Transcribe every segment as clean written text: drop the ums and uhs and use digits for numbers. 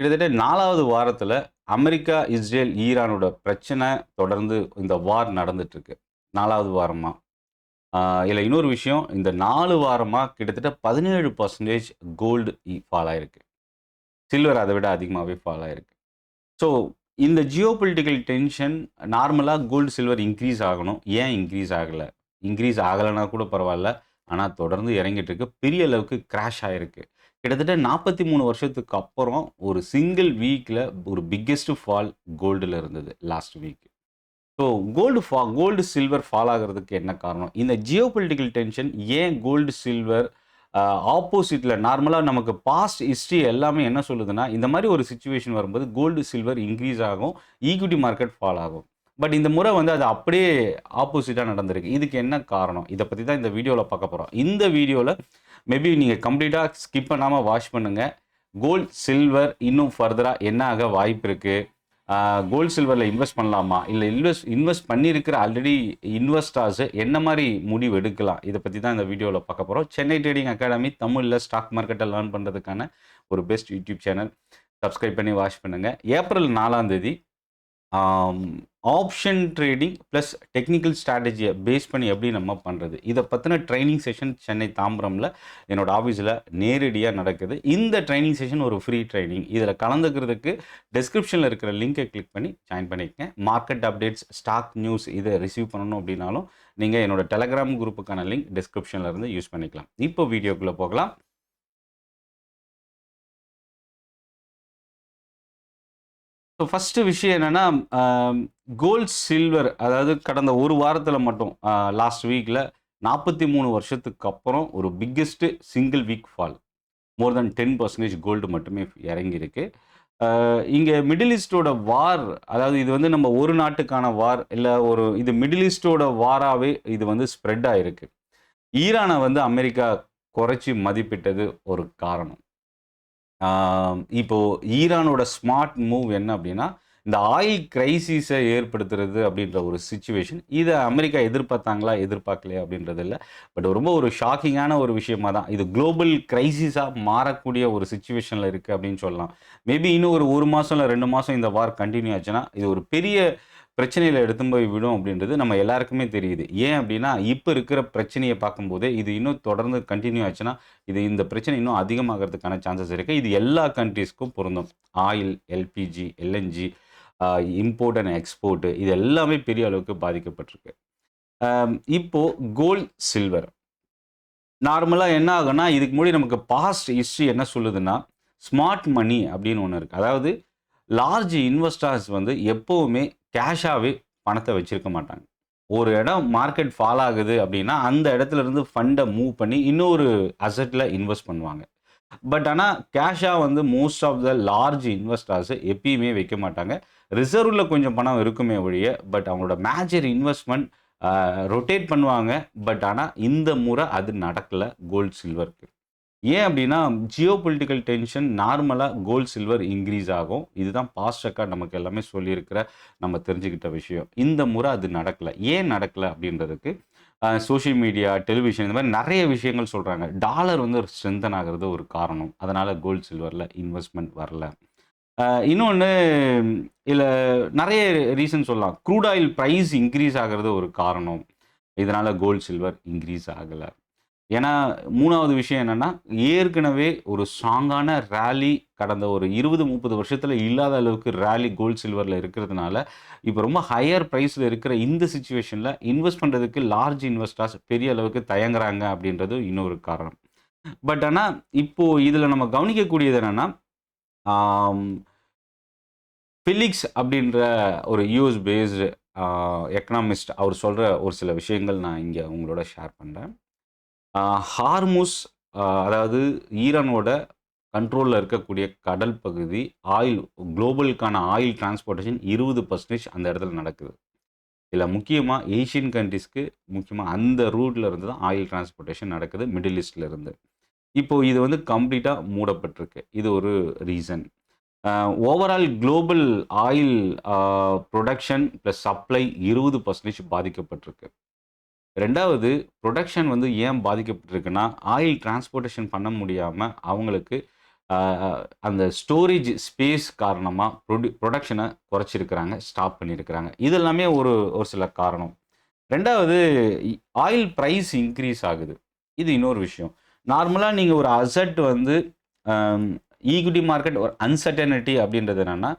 கிட்டத்தட்ட 4வது வாரத்துல அமெரிக்கா, இஸ்ரேல், ஈரானோட பிரச்சனை தொடர்ந்து இந்த வார் நடந்துட்டு இருக்கு. 4வது வாரமா. ஆ இதுல இன்னொரு விஷயம், இந்த 4 வாரமா கிட்டத்தட்ட 17% கோல்டு ஃபால் ஆயிருக்கு. சில்வர் அத விட அதிகமாவே ஃபால் ஆயிருக்கு. ஸோ இந்த ஜியோபொலிட்டிக்கல் டென்ஷன் நார்மலா கோல்டு, சில்வர் இன்கிரீஸ் ஆகணும். ஏன் இன்கிரீஸ் ஆகல? இன்கிரீஸ் ஆகலன்னா கூட பரவால்ல. ஆனா தொடர்ந்து இறங்கிட்டு இருக்கு. பெரிய அளவுக்கு கிராஷ் ஆயிருக்கு. கிட்டத்தட்ட 43 வருஷத்துக்கு அப்புறம் ஒரு சிங்கிள் வீக்ல ஒரு பிக்கெஸ்ட் ஃபால் கோல்டுல இருந்தது last week. So gold, silver fall ஆகுறதுக்கு என்ன காரணம்? இந்த ஜியோபொலிட்டிக்கல் டென்ஷன் ஏன் கோல்டு, சில்வர் ஆப்போசிட்ல நார்மலா நமக்கு பாஸ்ட் ஹிஸ்டரி எல்லாமே என்ன சொல்லுதுன்னா, இந்த மாரி ஒரு சிச்சுவேஷன் வரும்போது கோல்டு, சில்வர் இன்கிரீஸ் ஆகும். ஈக்விட்டி மார்க்கெட் ஃபால் ஆகும். பட் இந்த முறை வந்து அது அப்படியே ஆப்போசிட்டா நடந்திருக்கு. இதுக்கு என்ன காரணம்? இத பத்தி தான் இந்த வீடியோல பார்க்க போறோம். இந்த வீடியோல மேபி நீங்க கம்ப்ளீட்டா ஸ்கிப் பண்ணாம வாட்ச் பண்ணுங்க. கோல்ட், சில்வர் இன்னும் ஃபர்தரா என்ன ஆக வாய்ப்பு இருக்கு? கோல்ட், சில்வர்ல இன்வெஸ்ட் பண்ணலாமா? இல்ல இன்வெஸ்ட் பண்ணியிருக்கிற ஆல்ரெடி இன்வெஸ்டர்ஸ் என்ன மாரி முடிவு எடுக்கலாம்? இத பத்தி தான் இந்த வீடியோல பார்க்க போறோம். சென்னை ட்ரேடிங் அகாடமி தமிழ்ல ஸ்டாக் மார்க்கெட்ட லேர்ன் பண்றதுக்கான ஒரு பெஸ்ட் யூடியூப் சேனல். சப்ஸ்கிரைப் பண்ணி வாட்ச் பண்ணுங்க. ஏப்ரல் 4ஆம் தேதி ஆப்ஷன் ட்ரேடிங் ப்ளஸ் டெக்னிக்கல் ஸ்ட்ராட்டஜியை பேஸ் பண்ணி எப்படி நம்ம பண்ணுறது, இதை பற்றின ட்ரைனிங் செஷன் சென்னை தாம்பரமில் என்னோட ஆஃபீஸில் நேரடியாக நடக்குது. இந்த ட்ரைனிங் செஷன் ஒரு ஃப்ரீ ட்ரைனிங். இதில் கலந்துக்கிறதுக்கு டிஸ்கிரிப்ஷனில் இருக்கிற லிங்கை கிளிக் பண்ணி ஜாயின் பண்ணிக்கங்க. மார்க்கெட் அப்டேட்ஸ், ஸ்டாக் நியூஸ் இதை ரிசீவ் பண்ணணும் அப்படின்னாலும் நீங்கள் என்னோட டெலகிராம் குரூப்புக்கான லிங்க் டிஸ்கிரிப்ஷனில் இருந்து யூஸ் பண்ணிக்கலாம். இப்போ வீடியோக்குள்ளே போகலாம். ஸோ ஃபஸ்ட்டு விஷயம் என்னென்னா, கோல்ட், சில்வர் அதாவது கடந்த ஒரு வாரத்தில் மட்டும் லாஸ்ட் வீக்கில் 43 வருஷத்துக்கு அப்புறம் ஒரு பிக்கெஸ்ட்டு சிங்கிள் வீக் ஃபால். மோர் தென் 10% கோல்டு மட்டுமே இறங்கியிருக்கு. இங்கே மிடில் ஈஸ்டோட வார், அதாவது இது வந்து நம்ம ஒரு நாட்டுக்கான வார் இல்லை, இது மிடில் ஈஸ்டோட வாராகவே இது வந்து ஸ்ப்ரெட் ஆகிருக்கு. ஈரானை வந்து அமெரிக்கா குறைச்சி மதிப்பிட்டது ஒரு காரணம். இப்போ ஈரானோட ஸ்மார்ட் மூவ் என்ன அப்படின்னா, இந்த ஆயில் கிரைசிஸை ஏற்படுத்துறது அப்படின்ற ஒரு சிச்சுவேஷன். இதை அமெரிக்கா எதிர்பார்த்தாங்களா, எதிர்பார்க்கலையா அப்படின்றது இல்லை. பட் ரொம்ப ஒரு ஷாக்கிங்கான ஒரு விஷயமா தான் இது குளோபல் கிரைசிஸாக மாறக்கூடிய ஒரு சிச்சுவேஷனில் இருக்குது அப்படின்னு சொல்லலாம். மேபி இன்னும் ஒரு மாதம் இல்லை 2 மாதம் இந்த வார் கண்டினியூ ஆச்சுன்னா இது ஒரு பெரிய பிரச்சனையில் எடுத்து போய் விடும் அப்படின்றது நம்ம எல்லாருக்குமே தெரியுது. ஏன் அப்படின்னா, இப்போ இருக்கிற பிரச்சனையை பார்க்கும்போதே இது இன்னும் தொடர்ந்து கண்டினியூ ஆச்சுன்னா இந்த பிரச்சனை இன்னும் அதிகமாகிறதுக்கான சான்சஸ் இருக்குது. இது எல்லா கண்ட்ரீஸ்க்கும் பொருந்தும். Oil, LPG, LNG, import and export இது எல்லாமே பெரிய அளவுக்கு பாதிக்கப்பட்டிருக்கு. இப்போ கோல்ட், சில்வர் நார்மலாக என்ன ஆகும்னா, இதுக்கு முன்னாடி நமக்கு பாஸ்ட் ஹிஸ்ட்ரி என்ன சொல்லுதுன்னா, ஸ்மார்ட் மணி அப்படின்னு ஒன்று இருக்குது. அதாவது லார்ஜ் இன்வெஸ்டர்ஸ் வந்து எப்போவுமே கேஷாகவே பணத்தை வச்சிருக்க மாட்டாங்க. ஒரு இடம் மார்க்கெட் ஃபால் ஆகுது அப்படின்னா, அந்த இடத்துல இருந்து ஃபண்டை மூவ் பண்ணி இன்னொரு அசெட்டில் இன்வெஸ்ட் பண்ணுவாங்க. பட் ஆனால் கேஷாக வந்து most of the large investors எப்பயுமே வைக்க மாட்டாங்க. ரிசர்வில் கொஞ்சம் பணம் இருக்குமே ஒழிய, பட் அவங்களோட மேஜர் இன்வெஸ்ட்மெண்ட் ரொட்டேட் பண்ணுவாங்க. பட் ஆனால் இந்த முறை அது நடக்கலை கோல்ட், சில்வருக்கு. ஏன் அப்படின்னா, ஜியோபொலிட்டிக்கல் டென்ஷன் நார்மலாக கோல்ட், சில்வர் இன்க்ரீஸ் ஆகும். இதுதான் பாஸ்ட் ரெக்கார்ட் நமக்கு எல்லாமே சொல்லியிருக்கிற நம்ம தெரிஞ்சுக்கிட்ட விஷயம். இந்த முறை அது நடக்கலை. ஏன் நடக்கலை அப்படின்றதுக்கு சோஷியல் மீடியா, டெலிவிஷன் இந்த மாதிரி நிறைய விஷயங்கள் சொல்கிறாங்க. டாலர் வந்து ஸ்ட்ரென்தன் ஆகிறது ஒரு காரணம். அதனால் கோல்ட், சில்வரில் இன்வெஸ்ட்மெண்ட் வரல. இன்னொன்று, இதில் நிறைய ரீசன் சொல்லலாம். க்ரூட் ஆயில் ப்ரைஸ் இன்க்ரீஸ் ஆகிறது ஒரு காரணம். இதனால் கோல்ட், சில்வர் இன்க்ரீஸ் ஆகலை. ஏன்னா 3வது விஷயம் என்னென்னா, ஏற்கனவே ஒரு ஸ்ட்ராங்கான ரேலி கடந்த ஒரு 20, 30 வருஷத்தில் இல்லாத அளவுக்கு ரேலி கோல்ட், சில்வரில் இருக்கிறதுனால, இப்போ ரொம்ப ஹையர் ப்ரைஸில் இருக்கிற இந்த சிச்சுவேஷனில் இன்வெஸ்ட் பண்ணுறதுக்கு லார்ஜ் இன்வெஸ்டர்ஸ் பெரிய அளவுக்கு தயங்குறாங்க அப்படின்றது இன்னொரு காரணம். பட் ஆனால் இப்போது இதில் நம்ம கவனிக்கக்கூடியது என்னென்னா, ஃபிலிக்ஸ் அப்படின்ற ஒரு யூஎஸ் பேஸ்டு எக்கனாமிஸ்ட் அவர் சொல்கிற ஒரு சில விஷயங்கள் நான் இங்கே உங்களோட ஷேர் பண்ணுறேன். ஹார்முஸ், அதாவது ஈரானோட கண்ட்ரோலில் இருக்கக்கூடிய கடல் பகுதி, ஆயில் குளோபலுக்கான ஆயில் டிரான்ஸ்போர்ட்டேஷன் 20% அந்த இடத்துல நடக்குது. இதில் முக்கியமாக ஏஷியன் கண்ட்ரிஸ்க்கு முக்கியமாக அந்த ரூட்டில் இருந்து தான் ஆயில் டிரான்ஸ்போர்ட்டேஷன் நடக்குது, மிடில் ஈஸ்டில் இருந்து. இப்போது இது வந்து கம்ப்ளீட்டாக மூடப்பட்டிருக்கு. இது ஒரு reason. Overall global oil production plus supply 20% பாதிக்கப்பட்டிருக்கு. 2வது, ப்ரொடக்ஷன் வந்து ஏன் பாதிக்கப்பட்டிருக்குன்னா, ஆயில் டிரான்ஸ்போர்ட்டேஷன் பண்ண முடியாமல் அவங்களுக்கு அந்த ஸ்டோரேஜ் ஸ்பேஸ் காரணமாக ப்ரொடக்ஷனை குறைச்சிருக்கிறாங்க, ஸ்டாப் பண்ணியிருக்கிறாங்க. இது எல்லாமே ஒரு ஒரு சில காரணம். 2வது ஆயில் பிரைஸ் இன்க்ரீஸ் ஆகுது. இது இன்னொரு விஷயம். நார்மலா நீங்க ஒரு அசெட் வந்து ஈக்விட்டி மார்க்கெட் ஒரு அன்சர்டனிட்டி அப்படின்றது என்னன்னா,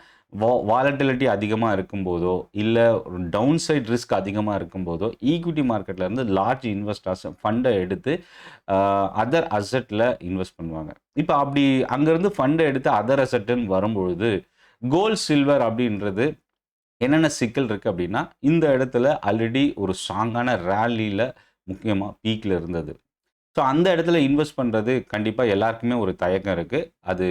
வாலட்டிலிட்டி அதிகமா இருக்கும்போதோ, இல்ல ஒரு டவுன் சைட் ரிஸ்க் அதிகமா இருக்கும்போதோ, ஈக்விட்டி மார்க்கெட்ல இருந்து லார்ஜ் இன்வெஸ்டர்ஸ் ஃபண்ட எடுத்து அதர் அசெட்ல இன்வெஸ்ட் பண்ணுவாங்க. இப்ப அப்படி அங்கருந்து ஃபண்ட எடுத்து அதர் அசெட்ன்னு வரும்பொழுது, கோல்ட், சில்வர் அப்படின்றது என்னென்ன சிக்கல் இருக்கு அப்படின்னா, இந்த இடத்துல ஆல்ரெடி ஒரு ஸ்ட்ராங்கான ராலியில முக்கியமா பீக்ல இருந்தது. ஸோ அந்த இடத்துல இன்வெஸ்ட் பண்றது கண்டிப்பா எல்லாருக்குமே ஒரு தயக்கம் இருக்கு. அது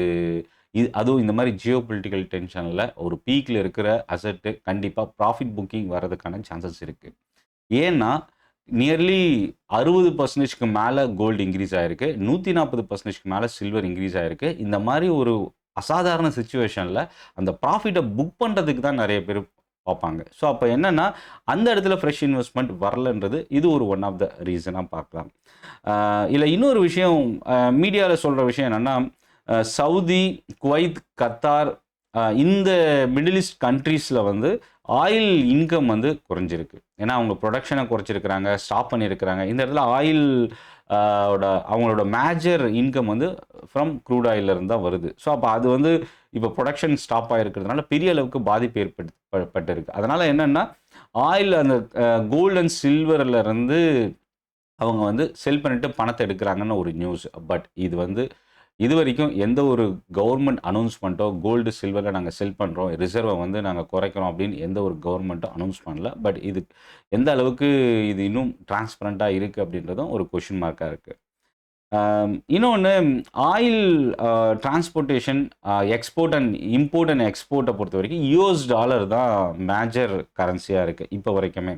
அதுவும் இந்த மாரி ஜியோ பொலிட்டிக்கல் டென்ஷன்ல ஒரு பீக்ல இருக்கிற அசெட் கண்டிப்பா ப்ராஃபிட் புக்கிங் வரதுக்கான சான்சஸ் இருக்கு. ஏன்னா, நியர்லி 60% மேல கோல்டு இன்கிரீஸ் ஆயிருக்கு. 140% மேல சில்வர் இன்கிரீஸ் ஆயிருக்கு. இந்த மாரி ஒரு அசாதாரண சிச்சுவேஷன்ல அந்த ப்ராஃபிட்ட புக் பண்றதுக்கு தான் நெறைய பேரு பாப்பாங்க. ஸோ அப்ப என்னன்னா, அந்த இடத்துல ஃப்ரெஷ் இன்வெஸ்ட்மென்ட் வரலன்றது இது ஒரு ஒன் ஆஃப் த ரீசனா பார்க்கலாம். இதுல இன்னொரு விஷயம் மீடியால சொல்ற விஷயம் என்னன்னா, சவுதி, குவைத், கத்தார் இந்த மிடில் ஈஸ்ட் கண்ட்ரீஸ்ல வந்து ஆயில் இன்கம் வந்து குறைஞ்சிருக்கு. ஏன்னா அவங்க புரொடக்ஷனை குறைச்சிருக்கிறாங்க, ஸ்டாப் பண்ணியிருக்கிறாங்க. இந்த இடத்துல ஆயில் அவங்களோட மேஜர் இன்கம் வந்து ஃப்ரம் க்ரூட் ஆயில்ல இருந்து தான் வருது. ஸோ அப்போ அது வந்து இப்போ புரொடக்ஷன் ஸ்டாப் ஆகிருக்கிறதுனால பெரிய அளவுக்கு பாதிப்பு ஏற்பட்டிருக்கு. அதனால என்னன்னா ஆயில் அந்த கோல்டு அண்ட் சில்வர்ல இருந்து அவங்க வந்து செல் பண்ணிட்டு பணத்தை எடுக்கிறாங்கன்னு ஒரு நியூஸ். பட் இது வந்து இதுவரைக்கும் எந்த ஒரு கவர்மெண்ட் அனௌன்ஸ்மெண்ட்டோ கோல்டு சில்வர்ல நாங்க செல் பண்றோம், ரிசர்வை வந்து நாங்க குறைக்கிறோம் அப்படின்னு எந்த ஒரு கவர்மெண்ட்டும் அனௌன்ஸ் பண்ணல. பட் இது எந்த அளவுக்கு இது இன்னும் டிரான்ஸ்பரண்டா இருக்கு அப்படின்றதும் ஒரு கொஸ்டின் மார்க்கா இருக்கு. இன்னொன்னு oil transportation, export and import and எக்ஸ்போர்ட்டை பொறுத்த வரைக்கும் யுஎஸ் டாலர் தான் மேஜர் கரன்சியா இருக்கு இப்போ வரைக்குமே.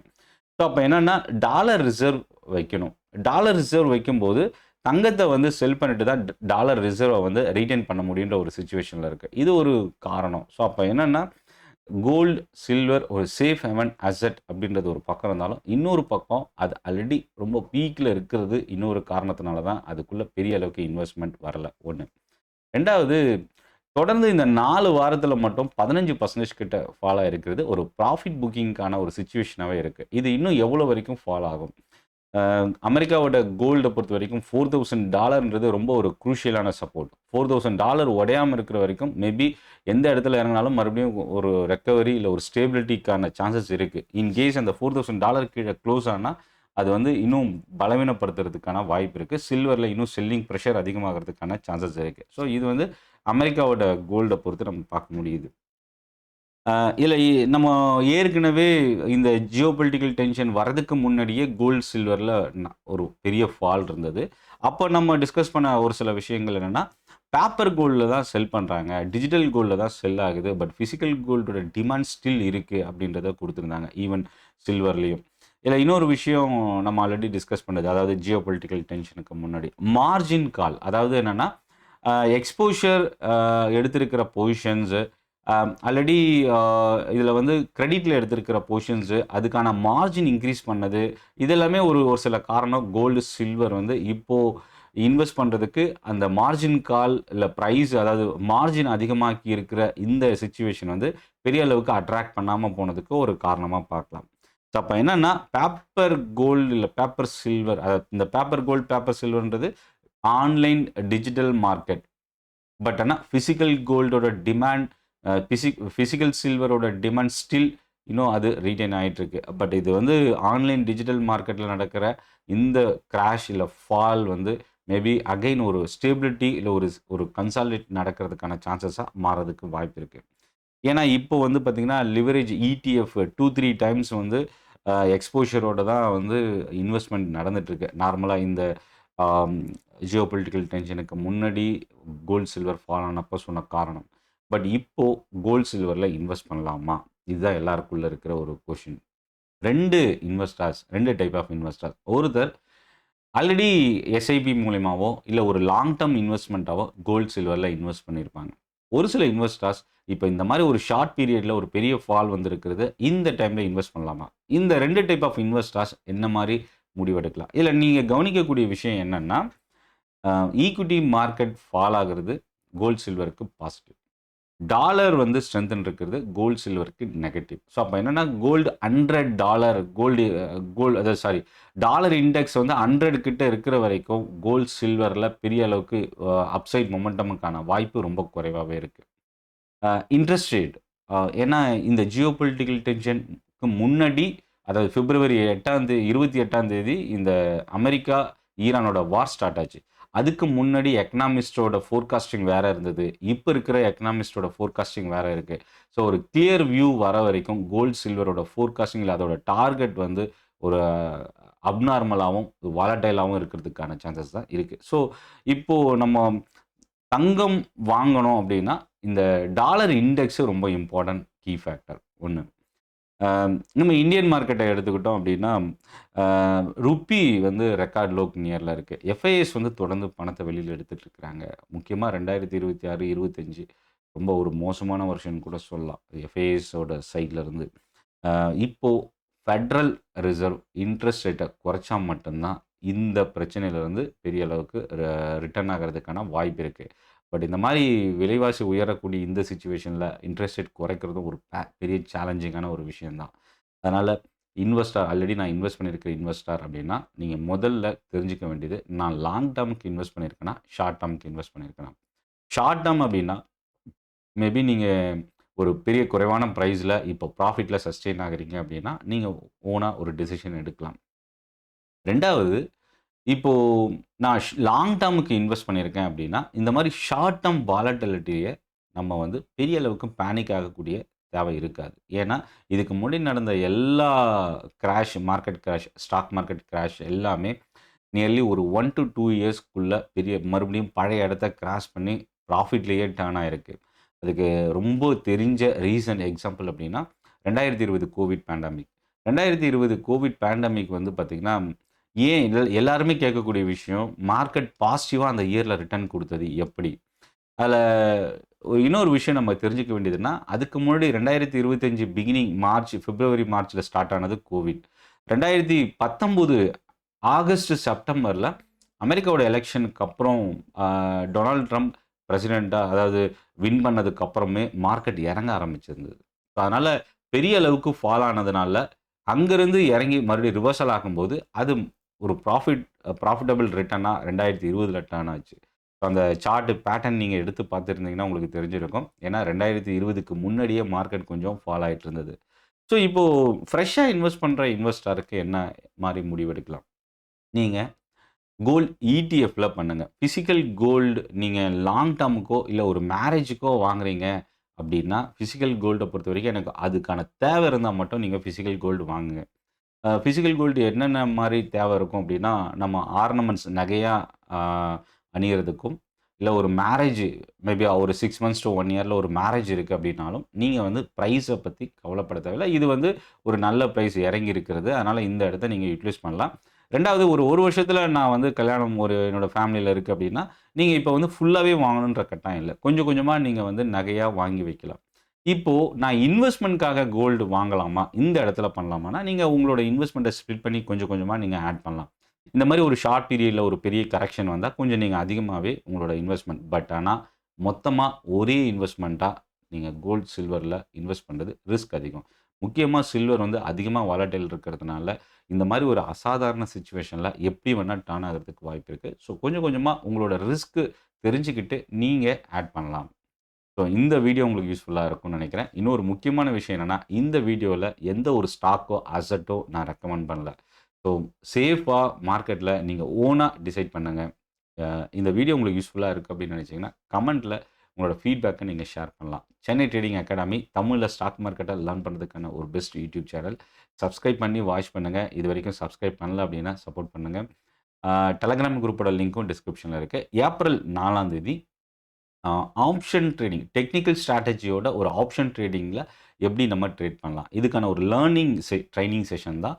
ஸோ அப்போ என்னன்னா டாலர் ரிசர்வ் வைக்கணும். டாலர் ரிசர்வ் வைக்கும்போது தங்கத்தை வந்து செல் பண்ணிட்டு தான் டாலர் ரிசர்வை வந்து ரீட்டைன் பண்ண முடியுன்ற ஒரு சுச்சுவேஷனில் இருக்குது. இது ஒரு காரணம். ஸோ அப்போ என்னென்னா கோல்டு, சில்வர் ஒரு சேஃப் ஹெவன் அசெட் அப்படின்றது ஒரு பக்கம் இருந்தாலும், இன்னொரு பக்கம் அது ஆல்ரெடி ரொம்ப பீக்கில் இருக்கிறது இன்னொரு காரணத்தினால தான் அதுக்குள்ளே பெரிய அளவுக்கு இன்வெஸ்ட்மெண்ட் வரல. ஒன்று. 2வது தொடர்ந்து இந்த 4 வாரத்தில் மட்டும் 15% கிட்ட ஃபால் ஆகிருக்கிறது ஒரு ப்ராஃபிட் புக்கிங்கான ஒரு சுச்சுவேஷனாகவே இருக்குது. இது இன்னும் எவ்வளோ வரைக்கும் ஃபால் ஆகும்? அமெரிக்காவோட கோல்டை பொறுத்த வரைக்கும் $4,000 ரொம்ப ஒரு குரூஷியலான சப்போர்ட். $4,000 உடையாமல் இருக்கிற வரைக்கும் மேபி எந்த இடத்துல இறங்கினாலும் மறுபடியும் ஒரு ரெக்கவரி இல்லை ஒரு ஸ்டேபிலிட்டிக்கான சான்சஸ் இருக்குது. இன்கேஸ் அந்த $4,000 கீழே க்ளோஸ் ஆனால் அது வந்து இன்னும் பலவீனப்படுத்துறதுக்கான வாய்ப்பு இருக்குது. சில்வரில் இன்னும் செல்லிங் ப்ரெஷர் அதிகமாகிறதுக்கான சான்சஸ் இருக்குது. ஸோ இது வந்து அமெரிக்காவோட கோல்டை பொறுத்து நம்ம பார்க்க முடியுது. இதில் நம்ம ஏற்கனவே இந்த ஜியோ பொலிட்டிக்கல் டென்ஷன் வரதுக்கு முன்னாடியே கோல்டு, சில்வரில் ஒரு பெரிய ஃபால் இருந்தது. அப்போ நம்ம டிஸ்கஸ் பண்ண ஒரு சில விஷயங்கள் என்னென்னா, பேப்பர் கோல்டில் தான் செல் பண்ணுறாங்க, டிஜிட்டல் கோல்டில் தான் செல் ஆகுது. பட் ஃபிசிக்கல் கோல்டோட டிமாண்ட் ஸ்டில் இருக்குது அப்படின்றத கொடுத்துருந்தாங்க, ஈவன் சில்வர்லேயும். இதில் இன்னொரு விஷயம் நம்ம ஆல்ரெடி டிஸ்கஸ் பண்ணது, அதாவது ஜியோ பொலிட்டிக்கல் டென்ஷனுக்கு முன்னாடி மார்ஜின் கால். அதாவது என்னென்னா எக்ஸ்போஷர் எடுத்திருக்கிற பொசிஷன்ஸு ஆல்ரெடி இதில் வந்து கிரெடிட்டில் எடுத்திருக்கிற பொசிஷன்ஸு அதுக்கான மார்ஜின் இன்க்ரீஸ் பண்ணது இதெல்லாமே ஒரு ஒரு சில காரணம். கோல்டு, சில்வர் வந்து இப்போது இன்வெஸ்ட் பண்ணுறதுக்கு அந்த மார்ஜின் கால் இல்லை ப்ரைஸ், அதாவது மார்ஜின் அதிகமாக்கி இருக்கிற இந்த சிச்சுவேஷன் வந்து பெரிய அளவுக்கு அட்ராக்ட் பண்ணாமல் போனதுக்கு ஒரு காரணமாக பார்க்கலாம். ஸோ அப்போ என்னென்னா பேப்பர் கோல்டு இல்லை பேப்பர் சில்வர், அதாவது இந்த பேப்பர் கோல்டு, பேப்பர் சில்வர்ன்றது ஆன்லைன் டிஜிட்டல் மார்க்கெட். பட் ஆனால் ஃபிசிக்கல் கோல்டோட டிமாண்ட், ஃபிசிக்கல் சில்வரோட டிமாண்ட் ஸ்டில் இன்னும் அது ரீட்டைன் ஆகிட்டுருக்கு. பட் இது வந்து ஆன்லைன் டிஜிட்டல் மார்க்கெட்டில் நடக்கிற இந்த கிராஷ் இல்லை ஃபால் வந்து மேபி அகைன் ஒரு ஸ்டேபிலிட்டி இல்லை ஒரு ஒரு கன்சாலிடேட் நடக்கிறதுக்கான சான்சஸாக மாறதுக்கு வாய்ப்பு இருக்குது. ஏன்னா இப்போ வந்து பார்த்திங்கன்னா லிவரேஜ் ETF 2-3 டைம்ஸ் வந்து எக்ஸ்போஷரோட தான் வந்து இன்வெஸ்ட்மெண்ட் நடந்துகிட்ருக்கு. நார்மலாக இந்த ஜியோ பொலிட்டிக்கல் டென்ஷனுக்கு முன்னாடி கோல்டு, சில்வர் ஃபால் ஆனப்போ சொன்ன காரணம். பட் இப்போது கோல்டு, சில்வரில் இன்வெஸ்ட் பண்ணலாமா? இதுதான் எல்லாருக்குள்ள இருக்கிற ஒரு கொஷின். 2 type of investors. ஒருத்தர் ஆல்ரெடி எஸ்ஐபி மூலியமாவோ இல்லை ஒரு லாங் டேர்ம் இன்வெஸ்ட்மெண்ட்டாவோ கோல்டு, சில்வரில் இன்வெஸ்ட் பண்ணியிருப்பாங்க. ஒரு சில இன்வெஸ்டர்ஸ் இப்போ இந்த மாதிரி ஒரு ஷார்ட் பீரியடில் ஒரு பெரிய ஃபால் வந்திருக்கிறது, இந்த டைமில் இன்வெஸ்ட் பண்ணலாமா? இந்த 2 டைப் ஆஃப் இன்வெஸ்டர்ஸ் என்ன மாதிரி முடிவெடுக்கலாம்? இல்லை நீங்கள் கவனிக்கக்கூடிய விஷயம் என்னென்னா, ஈக்விட்டி மார்க்கெட் ஃபால் ஆகிறது கோல்டு சில்வருக்கு பாசிட்டிவ். டாலர் வந்து ஸ்ட்ரென்தன் இருக்கிறது, கோல்டு சில்வருக்கு நெகட்டிவ். ஸோ அப்போ என்னன்னா $100 கோல்டு அதாவது சாரி டாலர் இண்டெக்ஸ் வந்து 100 கிட்ட இருக்கிற வரைக்கும் கோல்டு சில்வரில் பெரிய அளவுக்கு அப்சைட் மொமெண்டமுக்கான வாய்ப்பு ரொம்ப குறைவாகவே இருக்குது. இன்ட்ரெஸ்ட் ரேட் ஏன்னா இந்த ஜியோ பொலிட்டிக்கல் டென்ஷனுக்கு முன்னாடி, அதாவது பிப்ரவரி 28 இந்த அமெரிக்கா ஈரானோட வார் ஸ்டார்ட் ஆச்சு. அதுக்கு முன்னாடி எக்கனாமிஸ்டோட ஃபோர்காஸ்டிங் வேற இருந்தது. இப்போ இருக்கிற எக்கனாமிஸ்டோட ஃபோர்காஸ்டிங் வேற இருக்கு. ஸோ ஒரு கிளியர் வியூ வர வரைக்கும் கோல்டு சில்வரோட ஃபோர்காஸ்டிங்கில் அதோட டார்கெட் வந்து ஒரு அப்நார்மலாகவும் வாலட்டைலாகவும் இருக்கிறதுக்கான சான்சஸ் தான் இருக்குது. ஸோ இப்போது நம்ம தங்கம் வாங்கணும் அப்படின்னா இந்த டாலர் இண்டெக்ஸு ரொம்ப இம்பார்ட்டன்ட் கீ ஃபேக்டர் ஒன்று. நம்ம இந்தியன் மார்க்கெட்டை எடுத்துக்கிட்டோம் அப்படின்னா ருப்பி வந்து ரெக்கார்ட் லோக்கு நியரில் இருக்குது. எஃப்ஐஎஸ் வந்து தொடர்ந்து பணத்தை வெளியில் எடுத்துகிட்டு இருக்கிறாங்க. முக்கியமாக 2026, 25 ரொம்ப ஒரு மோசமான வருஷன் கூட சொல்லலாம் எஃப்ஐஎஸோட சைட்லேருந்து. இப்போது ஃபெட்ரல் ரிசர்வ் இன்ட்ரெஸ்ட் ரேட்டை குறைச்சா மட்டும்தான் இந்த பிரச்சனையிலேருந்து பெரிய அளவுக்கு ரிட்டர்ன் ஆகிறதுக்கான வாய்ப்பு இருக்குது. பட் இந்த மாதிரி விலைவாசி உயரக்கூடிய இந்த சிச்சுவேஷனில் இன்ட்ரெஸ்ட் ரேட் குறைக்கிறதும் ஒரு பெரிய சேலஞ்சிங்கான ஒரு விஷயந்தான். அதனால் இன்வெஸ்டர் ஆல்ரெடி நான் இன்வெஸ்ட் பண்ணியிருக்கிற இன்வெஸ்டர் அப்படின்னா நீங்கள் முதல்ல தெரிஞ்சுக்க வேண்டியது, நான் லாங் டேர்முக்கு இன்வெஸ்ட் பண்ணியிருக்கேன்னா ஷார்ட் டேர்முக்கு இன்வெஸ்ட் பண்ணியிருக்கேனா. ஷார்ட் டேர்ம் அப்படின்னா மேபி நீங்கள் ஒரு பெரிய குறைவான ப்ரைஸில் இப்போ ப்ராஃபிட்டில் சஸ்டெயின் ஆகுறீங்க அப்படின்னா நீங்கள் ஓனாக ஒரு டெசிஷன் எடுக்கலாம். ரெண்டாவது, இப்போது நான் லாங் டேர்முக்கு இன்வெஸ்ட் பண்ணியிருக்கேன் அப்படின்னா இந்த மாதிரி ஷார்ட் டேர்ம் வாலட்டிலிட்டியை நம்ம வந்து பெரிய அளவுக்கு பேனிக் ஆகக்கூடிய தேவை இருக்காது. ஏன்னா இதுக்கு முன்னாடி நடந்த எல்லா market crash, stock market crash எல்லாமே நியர்லி ஒரு 1 to 2 இயர்ஸ்க்குள்ளே மறுபடியும் பழைய இடத்த கிராஷ் பண்ணி ப்ராஃபிட்லேயே டேர்ன் ஆகிருக்கு. அதுக்கு ரொம்ப தெரிஞ்ச ரீசன் எக்ஸாம்பிள் அப்படின்னா 2020 கோவிட் பேண்டமிக். 2020 கோவிட் பேண்டமிக் வந்து பார்த்திங்கன்னா ஏன் எல்லாருமே கேட்கக்கூடிய விஷயம், மார்க்கெட் பாசிட்டிவாக அந்த இயரில் ரிட்டர்ன் கொடுத்தது எப்படி? அதில் இன்னொரு விஷயம் நம்ம தெரிஞ்சுக்க வேண்டியதுன்னா, அதுக்கு முன்னாடி 2025 பிகினிங் பிப்ரவரி மார்ச்சில் ஸ்டார்ட் ஆனது கோவிட். 2019 ஆகஸ்ட் செப்டம்பரில் அமெரிக்காவோட எலெக்ஷனுக்கு அப்புறம் டொனால்ட் ட்ரம்ப் பிரசிடெண்ட்டாக அதாவது வின் பண்ணதுக்கு அப்புறமே மார்க்கெட் இறங்க ஆரம்பிச்சிருந்தது. ஸோ அதனால் பெரிய அளவுக்கு ஃபால் ஆனதுனால அங்கேருந்து இறங்கி மறுபடியும் ரிவர்சல் ஆகும்போது அது ஒரு ப்ராஃபிட்டபிள் ரிட்டர்னாக 2020 டர்ன் ஆச்சு. ஸோ அந்த சார்ட்டு பேட்டர்ன் நீங்கள் எடுத்து பார்த்துருந்தீங்கன்னா உங்களுக்கு தெரிஞ்சிருக்கும். ஏன்னா 2020க்கு முன்னாடியே மார்க்கெட் கொஞ்சம் ஃபால் ஆகிட்டு இருந்தது. ஸோ இப்போது ஃப்ரெஷ்ஷாக இன்வெஸ்ட் பண்ணுற இன்வெஸ்டருக்கு என்ன மாதிரி முடிவெடுக்கலாம்? நீங்கள் கோல்டு இடிஎஃப்பில் பண்ணுங்கள். ஃபிசிக்கல் கோல்டு நீங்கள் லாங் டேர்முக்கோ இல்லை ஒரு மேரேஜுக்கோ வாங்குறீங்க அப்படின்னா ஃபிசிக்கல் கோல்டை பொறுத்த வரைக்கும் எனக்கு அதுக்கான தேவை இருந்தால் மட்டும் நீங்கள் ஃபிசிக்கல் கோல்டு வாங்குங்க. ஃபிசிக்கல் கோல்டு என்னென்ன மாதிரி தேவை இருக்கும் அப்படின்னா, நம்ம ஆர்னமெண்ட்ஸ் நகையாக அணியிறதுக்கும், இல்லை ஒரு மேரேஜ் மேபி ஒரு 6 months to 1 year ஒரு மேரேஜ் இருக்குது அப்படின்னாலும் நீங்கள் வந்து ப்ரைஸை பற்றி கவலைப்பட தேவையில்லை. இது வந்து ஒரு நல்ல ப்ரைஸ் இறங்கி இருக்கிறது. அதனால் இந்த இடத்த நீங்கள் யூட்டிலைஸ் பண்ணலாம். ரெண்டாவது, ஒரு வருஷத்தில் நான் வந்து கல்யாணம் என்னோடய ஃபேமிலியில் இருக்குது அப்படின்னா நீங்கள் இப்போ வந்து ஃபுல்லாகவே வாங்கணுன்ற கட்டாயம் இல்லை. கொஞ்சம் கொஞ்சமாக நீங்கள் வந்து நகையாக வாங்கி வைக்கலாம். இப்போது நான் இன்வெஸ்ட்மெண்ட்காக கோல்டு வாங்கலாமா, இந்த இடத்துல பண்ணலாமான்னா நீங்கள் உங்களோட இன்வெஸ்ட்மெண்ட்டை ஸ்ப்ளிட் பண்ணி கொஞ்சம் கொஞ்சமாக நீங்கள் ஆட் பண்ணலாம். இந்த மாதிரி ஒரு ஷார்ட் பீரியடில் ஒரு பெரிய கரெக்ஷன் வந்தால் கொஞ்சம் நீங்கள் அதிகமாகவே உங்களோட இன்வெஸ்ட்மெண்ட், பட் ஆனால் மொத்தமாக ஒரே இன்வெஸ்ட்மெண்ட்டாக நீங்கள் கோல்டு சில்வரில் இன்வெஸ்ட் பண்ணுறது ரிஸ்க் அதிகம். முக்கியமாக சில்வர் வந்து அதிகமாக வாலட்டைல் இருக்கிறதுனால இந்த மாதிரி ஒரு அசாதாரண சிச்சுவேஷனில் எப்படி வேணால் டர்ன் ஆகிறதுக்கு வாய்ப்பு இருக்குது. ஸோ கொஞ்சம் கொஞ்சமாக உங்களோட ரிஸ்க்கு தெரிஞ்சுக்கிட்டு நீங்கள் ஆட் பண்ணலாம். ஸோ இந்த வீடியோ உங்களுக்கு யூஸ்ஃபுல்லாக இருக்கும்னு நினைக்கிறேன். இன்னொரு முக்கியமான விஷயம் என்னென்னா, இந்த வீடியோவில் எந்த ஒரு ஸ்டாக்கோ அசட்டோ நான் ரெக்கமெண்ட் பண்ணல. ஸோ சேஃபாக மார்க்கெட்டில் நீங்கள் ஓனாக டிசைட் பண்ணுங்கள். இந்த வீடியோ உங்களுக்கு யூஸ்ஃபுல்லாக இருக்குது அப்படின்னு நினச்சிங்கன்னா கமெண்ட்டில் உங்களோட ஃபீட்பேக்கை நீங்கள் ஷேர் பண்ணலாம். சென்னை ட்ரேடிங் அகாடமி தமிழில் ஸ்டாக் மார்க்கெட்டை லேர்ன் பண்ணுறதுக்கான ஒரு பெஸ்ட் யூடியூப் சேனல். சப்ஸ்கிரைப் பண்ணி வாட்ச் பண்ணுங்கள். இது வரைக்கும் சப்ஸ்கிரைப் பண்ணல அப்படின்னா சப்போர்ட் பண்ணுங்கள். டெலகிராம் குரூப்போட லிங்க்கும் டிஸ்கிரிப்ஷனில் இருக்குது. ஏப்ரல் 4 ஆப்ஷன் ட்ரேடிங், டெக்னிக்கல் ஸ்ட்ராட்டஜியோட ஒரு ஆப்ஷன் ட்ரேடிங்கில் எப்படி நம்ம ட்ரேட் பண்ணலாம், இதுக்கான ஒரு ட்ரைனிங் செஷன் தான்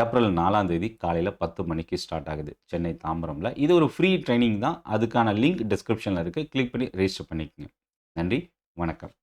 ஏப்ரல் 4 காலையில் 10 மணிக்கு ஸ்டார்ட் ஆகுது சென்னை தாம்பரமில். இது ஒரு ஃப்ரீ ட்ரைனிங் தான். அதுக்கான லிங்க் டிஸ்கிரிப்ஷனில் இருக்குது. கிளிக் பண்ணி ரெஜிஸ்டர் பண்ணிக்கோங்க. நன்றி, வணக்கம்.